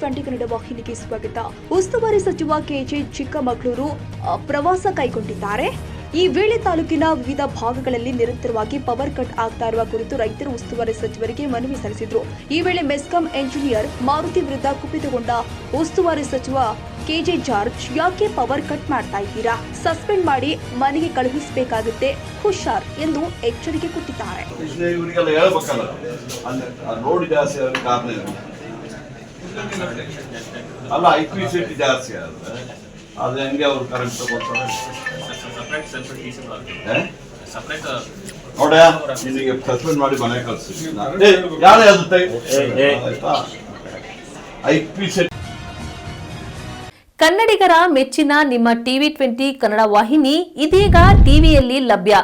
ಟಿವಿ20 ಕನ್ನಡ ವಾಹಿನಿಗೆ ಸ್ವಾಗತ. ಉಸ್ತುವಾರಿ ಸಚಿವ ಕೆಜೆ ಚಿಕ್ಕಮಗಳೂರು ಪ್ರವಾಸ ಕೈಗೊಂಡಿದ್ದಾರೆ. ಈ ವೇಳೆ ತಾಲೂಕಿನ ವಿವಿಧ ಭಾಗಗಳಲ್ಲಿ ನಿರಂತರವಾಗಿ ಪವರ್ ಕಟ್ ಆಗ್ತಾ ಇರುವ ಕುರಿತು ರೈತರು ಉಸ್ತುವಾರಿ ಸಚಿವರಿಗೆ ಮನವಿ ಸಲ್ಲಿಸಿದರು. ಈ ವೇಳೆ ಮೆಸ್ಕಾಂ ಎಂಜಿನಿಯರ್ ಮಾರುತಿ ವಿರುದ್ಧ ಕುಪಿತಗೊಂಡ ಉಸ್ತುವಾರಿ ಸಚಿವ ಕೆಜೆ ಜಾರ್ಜ್, ಯಾಕೆ ಪವರ್ ಕಟ್ ಮಾಡ್ತಾ ಇದ್ದೀರಾ? ಸಸ್ಪೆಂಡ್ ಮಾಡಿ ಮನೆಗೆ ಕಳುಹಿಸಬೇಕಾಗುತ್ತೆ, ಹುಷಾರ್ ಎಂದು ಎಚ್ಚರಿಕೆ ಕೊಟ್ಟಿದ್ದಾರೆ. ಅಲ್ಲ ಐಪಿಸಿಟಿ ಜಾಸ್ತಿ ಆದ್ರೆ ಅದು ಹೆಂಗೆ ಅವ್ರು ಕರೆಂಟ್ ತಗೋತಾರೆ ನೋಡ ನಿನಗೆ ಸಸ್ಪೆಂಡ್ ಮಾಡಿ ಮನೆ ಕಳಿಸ್ತೀನಿ. ಯಾರೇ ಆಗುತ್ತೆ ಐಪಿಸಿಟಿ. ಕನ್ನಡಿಗರ ಮೆಚ್ಚಿನ ನಿಮ್ಮ ಟಿವಿ20 ಕನ್ನಡ ವಾಹಿನಿ ಇದೀಗ ಟಿವಿಯಲ್ಲಿ ಲಭ್ಯ.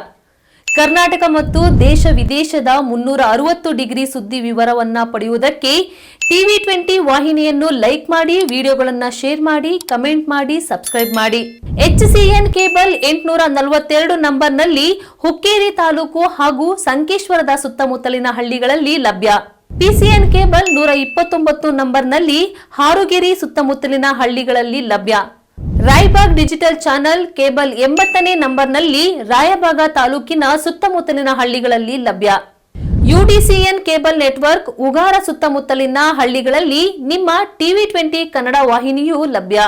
ಕರ್ನಾಟಕ ಮತ್ತು ದೇಶ ವಿದೇಶದ 360 ಡಿಗ್ರಿ ಸುದ್ದಿ ವಿವರವನ್ನ ಪಡೆಯುವುದಕ್ಕೆ ಟಿವಿ20 ವಾಹಿನಿಯನ್ನು ಲೈಕ್ ಮಾಡಿ, ವಿಡಿಯೋಗಳನ್ನು ಶೇರ್ ಮಾಡಿ, ಕಮೆಂಟ್ ಮಾಡಿ, ಸಬ್ಸ್ಕ್ರೈಬ್ ಮಾಡಿ. HCN ಕೇಬಲ್ 842 ನಂಬರ್ನಲ್ಲಿ ಹುಕ್ಕೇರಿ ತಾಲೂಕು ಹಾಗೂ ಸಂಕೇಶ್ವರದ ಸುತ್ತಮುತ್ತಲಿನ ಹಳ್ಳಿಗಳಲ್ಲಿ ಲಭ್ಯ. PCN ಕೇಬಲ್ 129 ನಂಬರ್ನಲ್ಲಿ ಹಾರುಗೆರೆ ಸುತ್ತಮುತ್ತಲಿನ ಹಳ್ಳಿಗಳಲ್ಲಿ ಲಭ್ಯ. ರಾಯಬಾಗ್ ಡಿಜಿಟಲ್ ಚಾನೆಲ್ ಕೇಬಲ್ 80ನೇ ನಂಬರ್ನಲ್ಲಿ ರಾಯಬಾಗ ತಾಲೂಕಿನ ಸುತ್ತಮುತ್ತಲಿನ ಹಳ್ಳಿಗಳಲ್ಲಿ ಲಭ್ಯ. UDCN ಕೇಬಲ್ ನೆಟ್ವರ್ಕ್ ಉಗಾರ ಸುತ್ತಮುತ್ತಲಿನ ಹಳ್ಳಿಗಳಲ್ಲಿ ನಿಮ್ಮ ಟಿವಿ20 ಕನ್ನಡ ವಾಹಿನಿಯೂ ಲಭ್ಯ.